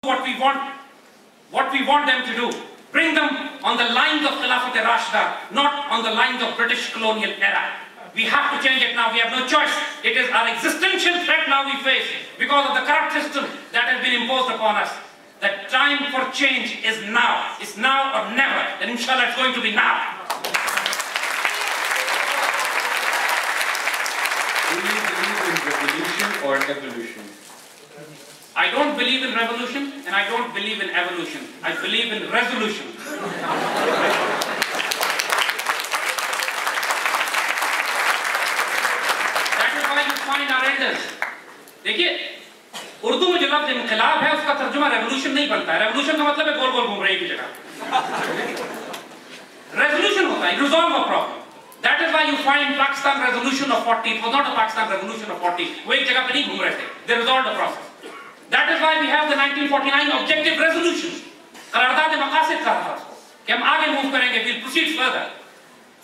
what we want them to do. Bring them on the lines of Khilafat-e-Rashida, not on the lines of British colonial era. We have to change it now. We have no choice. It is our existential threat now we face because of the corrupt system that has been imposed upon us. The time for change is now. It's now or never. And inshallah, it's going to be now. Do you believe in revolution or evolution? I don't believe in revolution and I don't believe in evolution. I believe in resolution. That is why you find our elders. देखिए, उर्दू में जो लफ्ज़ इनक़िलाब है उसका तर्जुमा revolution नहीं बनता है. रेवोल्यूशन का मतलब है गोल गोल घूम रही है की जगह. रेजोल्यूशन होता है, resolve a problem. That is why you find Pakistan resolution of 40. It was not a Pakistan revolution of 40. वो एक जगह पे नहीं घूम रहे थे. They resolved the process. That is why we have the 1949 objective resolution. करारदाद मकासिद कहा था उसको कि हम आगे मूव करेंगे. We'll proceed further.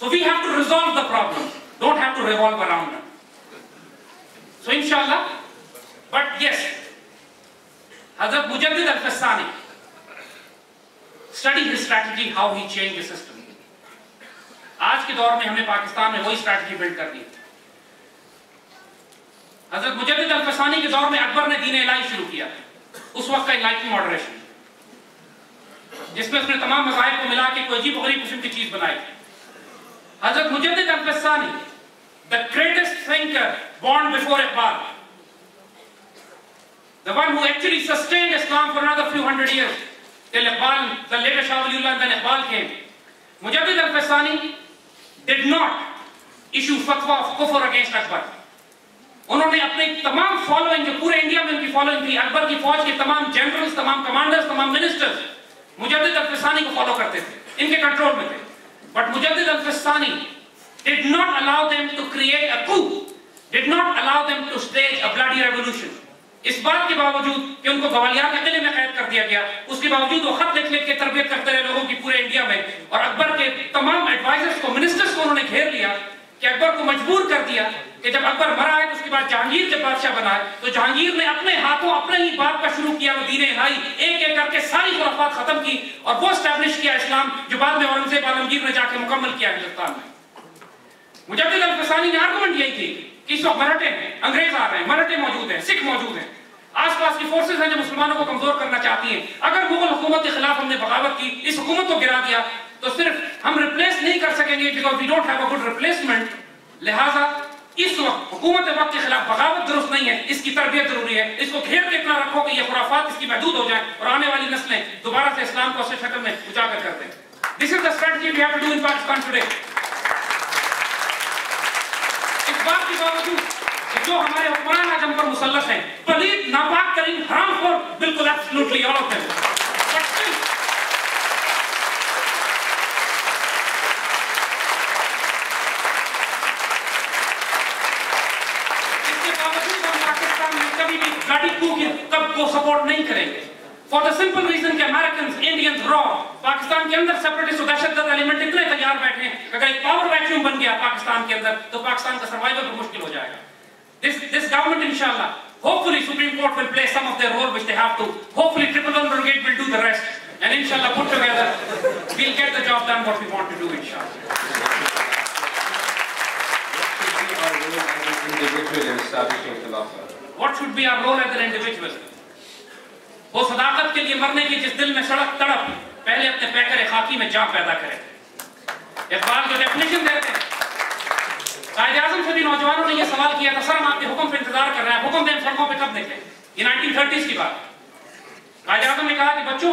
So we have to resolve the problems. Don't have to revolve around them. So inshallah. But yes, Hazrat Mujaddid al-Fassani, study his strategy, how he changed the system. आज के दौर में हमें पाकिस्तान में वही strategy build करनी है. हजरत मुजद्दिद अल-फसानी के दौर में अकबर ने दीन इलाही शुरू किया. उस वक्त का इनलाइटनिंग मॉडरेशन, जिसमें उसने तमाम मज़ाहिब को मिला के कोई अजीब गरीब किस्म की चीज बनाई. हजरत Mujaddid Alf Sani, the greatest thinker born before Iqbal, the one who actually sustained Islam for another few hundred years till Iqbal, the later Shah Waliullah, and then Iqbal came. Mujaddid al-Fassani did not issue fatwa of kufr against Akbar. उन्होंने अपने तमाम following, जो पूरे India में उनकी following थी, अकबर की फौज के तमाम जनरल्स, तमाम कमांडर्स, तमाम मिनिस्टर्स मुजद्दिद अल-फसानी को फॉलो करते थे, इनके कंट्रोल में थे. But Mujaddid Alf Sani did not allow them to create a coup, did not allow them to stage a bloody revolution. इस बात के बावजूद कि उनको ग्वालियर के किले में कैद कर दिया गया, उसके बावजूद वो खत लिख लिख के तरबियत करते रहे लोगों की पूरे इंडिया में, और अकबर के तमाम एडवाइजर्स को, मिनिस्टर्स को उन्होंने घेर लिया कि अकबर को मजबूर कर दिया कि जब अकबर मरा है तो उसके बाद जहांगीर जब बादशाह बना है तो जहांगीर ने अपने हाथों अपने ही बाप का शुरू किया वो दीन इलाही, एक एक करके सारी खुराफात खत्म की और वो एस्टैब्लिश किया इस्लाम, जो बाद में औरंगजेब आलमगीर ने जाके मुकम्मल किया हिंदुस्तान में. मुजद्दिद अल-फसानी ने आर्गुमेंट यही थी कि इस वक्त मराठे हैं, अंग्रेज आ रहे हैं, मराठे मौजूद हैं, सिख मौजूद हैं, आसपास की फोर्सेस हैं जो मुसलमानों को कमजोर करना चाहती हैं. अगर मुगल हुकूमत के खिलाफ हमने बगावत की, इस हुकूमत को गिरा दिया तो सिर्फ हम रिप्लेस नहीं कर सकेंगे because we don't have a good replacement. लिहाजा इस वक्त हुकूमत वक्त के खिलाफ बगावत दुरुस्त नहीं है, इसकी तरबियत जरूरी है. इसको घेर के इतना रखो कि ये खुराफात इसकी महदूद हो जाए और आने वाली नस्लें दोबारा से इस्लाम को अच्छे शक्ल में उजागर कर दें. This is the strategy we have to do in Pakistan today. इस बात के बावजूद जो हमारे हुक्मरान आज हम पर मुसल्लत हैं, पलीद, नापाक तरीन, हरामखोर, बिल्कुल एब्सोल्युटली ऑल ऑफ देम. इसके बावजूद हम पाकिस्तान में कभी भी ब्लडी कू की कब को सपोर्ट नहीं करेंगे. फॉर द सिंपल रीजन कि अमेरिकन, इंडियंस, रॉ पाकिस्तान के अंदर सेपरेटिस्ट और दहशतगर्द एलिमेंट इतने तैयार बैठे हैं, अगर एक पावर वैक्यूम बन गया पाकिस्तान के अंदर तो पाकिस्तान का सर्वाइवल मुश्किल हो जाएगा. This government, inshallah, hopefully Supreme Court will play some of their role which they have to. Hopefully 111 Brigade will do the rest. And inshallah, put together, we'll get the job done what we want to do, inshallah. What should be our role as an individual? वो सदाकत के लिए मरने की जिस दिल में सड़क तड़प, पहले अपने पैकर खाकी में जान पैदा करे. इकबाल जो डेफिनेशन देते हैं, कायद-ए-आज़म से भी नौजवानों ने यह सवाल किया था, सर हम आपके हुक्म पे इंतजार कर रहे हैं, हुक्म दें सड़कों पे कब निकले. ये 1930s की बात. कायद-ए-आज़म ने कहा कि बच्चों,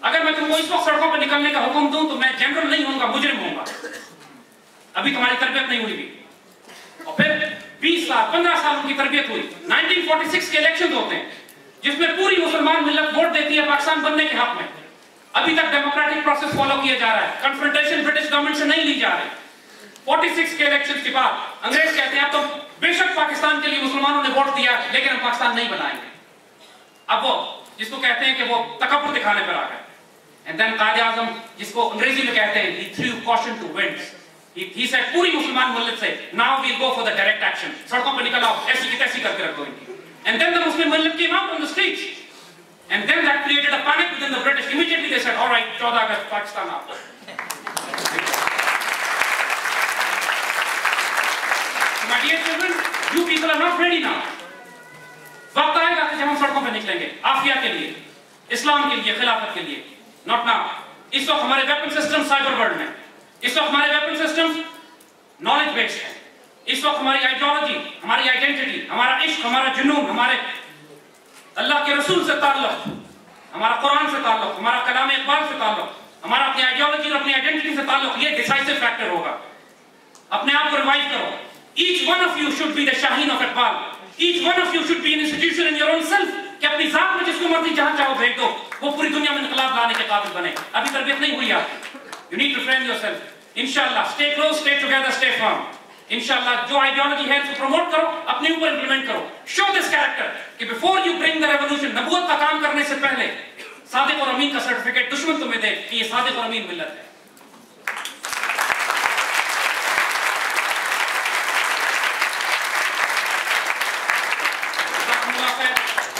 अगर मैं तुमको इस वक्त सड़कों पे निकलने का हुक्म दूं तो मैं जनरल नहीं होऊंगा, मुजरिम होऊंगा. अभी तुम्हारी तरबियत नहीं हुई थी. और फिर 20 साल 15 साल उनकी तरबियत हुई. 1946 के इलेक्शन होते हैं जिसमें पूरी मुसलमान मिल्लत वोट देती है पाकिस्तान बनने के हक में. अभी तक डेमोक्रेटिक प्रोसेस फॉलो किया जा रहा है, कन्फ्रंटेशन ब्रिटिश गवर्नमेंट से नहीं ली जा रही. 46 के इलेक्शन के बाद अंग्रेज कहते हैं अब तो बेशक पाकिस्तान के लिए मुसलमानों ने वोट दिया लेकिन हम पाकिस्तान नहीं बनाएंगे. अब वो जिसको कहते हैं कि वो तकब्बुर दिखाने पर आ गए. एंड देन कायद-ए-आज़म, जिसको अंग्रेजी में कहते हैं, he threw caution to winds. He said पूरी मुसलमान मिल्लत से now we'll go for the direct action. सड़कों पर निकल आओ, ऐसी की तैसी करके रख दो इनकी. And then the Muslim millet came out on the streets. And then that created a panic within the British. Immediately they said, all right, 14 August, Pakistan up. My dear children, you people are not ready now. वक्त आएगा कि जब हम सड़कों पर निकलेंगे आफिया के लिए, इस्लाम के लिए, खिलाफत के लिए. Not now. इस वक्त हमारे वेपन सिस्टम साइबर वर्ल्ड में, इस वक्त हमारे वेपन सिस्टम नॉलेज बेस्ड है. इस वक्त हमारी आइडियोलॉजी, हमारी आइडेंटिटी, हमारा इश्क, हमारा जुनून, हमारे अल्लाह के रसूल से ताल्लुक, हमारा कुरान से ताल्लुक, हमारा कलाम इकबाल से ताल्लुक, हमारा अपनी आइडियोलॉजी और अपनी आइडेंटिटी से ताल्लुक, ये डिसाइसिव फैक्टर होगा. अपने आप को रिवाइव करो. Each one of you should be the Shaheen of Iqbal. Each one of you should be an institution in your own self. कि अपनी जात में जिसको मर्जी जहां चाहो भेज दो, वो पूरी दुनिया में इनकलाब लाने के काबिल बने. अभी तरबियत नहीं हुई आपकी. You need to frame yourself. Inshallah, stay close, stay together, stay firm. Inshallah, जो आइडियोलॉजी है उसको प्रमोट करो, अपने ऊपर इंप्लीमेंट करो. Show this character कि before you bring the revolution, नबूवत का काम करने से पहले सादिक और अमीन का सर्टिफिकेट दुश्मन तुम्हें दे कि ये सादिक और अमीन मिल्लत है.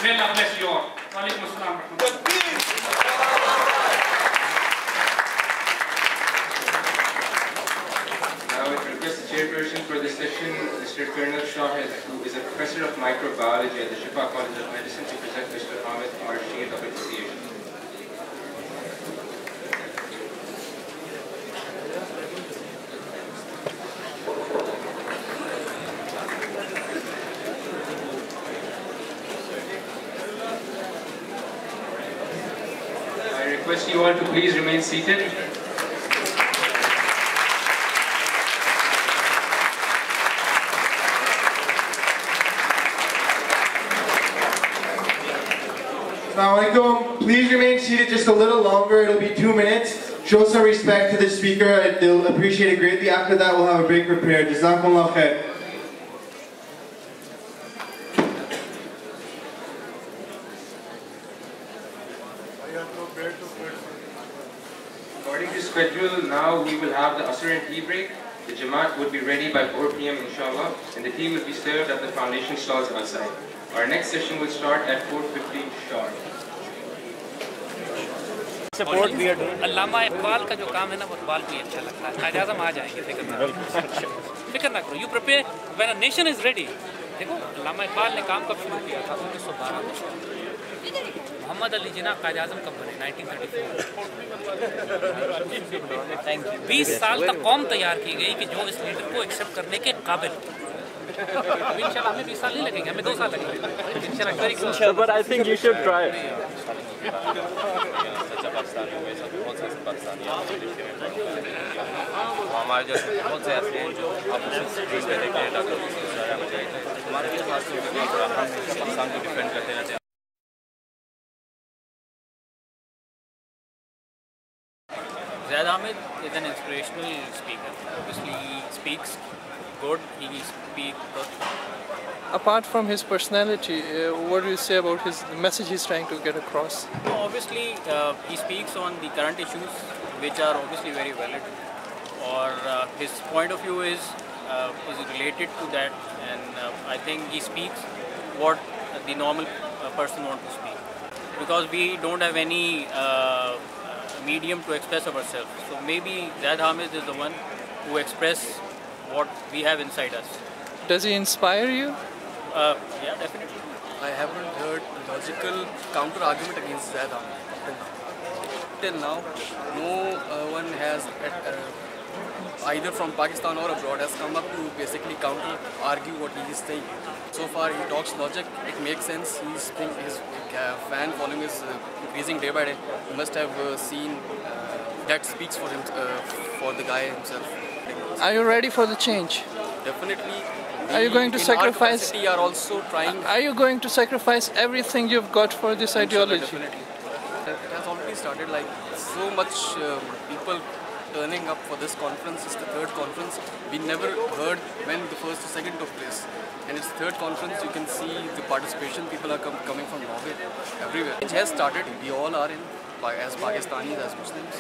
May Allah bless you all. Wa alaikum assalam wa rahmatullah. Now I request the chairperson for this session, Mr. Colonel Shahid, who is a professor of microbiology at the Shifa College of Medicine, to present Mr. Hamid Rashid of Association. I request you all to please remain seated. Assalamualaikum. Please remain seated just a little longer. It'll be 2 minutes. Show some respect to the speaker. They'll appreciate it greatly. After that, we'll have a break prepared. Jazakumullah khair. According to schedule, now we will have the Asr and tea break. The Jamaat would be ready by 4 p.m. inshallah, and the tea will be served at the foundation stalls outside. Our next session will start at 4:50 sharp. Support भी अल्लामा इकबाल का जो काम है ना वो इकबाल को ही अच्छा लगता है. कायद-ए-आज़म आ जाएंगे, फिक्र ना करो. You prepare when a nation is ready. देखो अल्लामा इकबाल ने काम कब शुरू किया था? 1912 में. मोहम्मद अली जिन्ना कायद-ए-आज़म कब बने? 1934. 20 साल तक कौम तैयार की गई कि जो इस लीडर को एक्सेप्ट करने के काबिल. अभी इंशाल्लाह हमें 20 साल नहीं लगेंगे, हमें 2 साल लगेंगे इंशाल्लाह. But I think you should try it. हमारे जैसे बहुत से ऐसे हैं जो अपने स्क्रीन पे देखते हैं डॉक्टर हमारे के पास हम पाकिस्तान को डिफेंड करते रहते हैं. Zaid Hamid is an inspirational speaker. Obviously, he speaks good. He speaks good. Apart from his personality, what do you say about his message he's trying to get across? Obviously, he speaks on the current issues, which are obviously very valid. Or his point of view is related to that, and I think he speaks what the normal person wants to speak. Because we don't have any medium to express ourselves. So maybe Zaid Hamid is the one who express what we have inside us. Does he inspire you? Yeah, definitely. I haven't heard a logical counter argument against Zaid Hamid till now. No one has either from Pakistan or abroad has come up to basically counter argue what he is saying. So far he talks logic, it makes sense. His fan following is increasing day by day. You must have seen that speaks for him, for the guy himself. Are you ready for the change? Definitely. Are you going to sacrifice? We are also trying. Are you going to sacrifice everything you've got for this ideology? Definitely. It has already started. Like so much people turning up for this conference. It's the third conference. We never heard when the first or second took place. And it's the third conference. You can see the participation. People are coming from Norway, everywhere. It has started. We all are in as Pakistanis, as Muslims.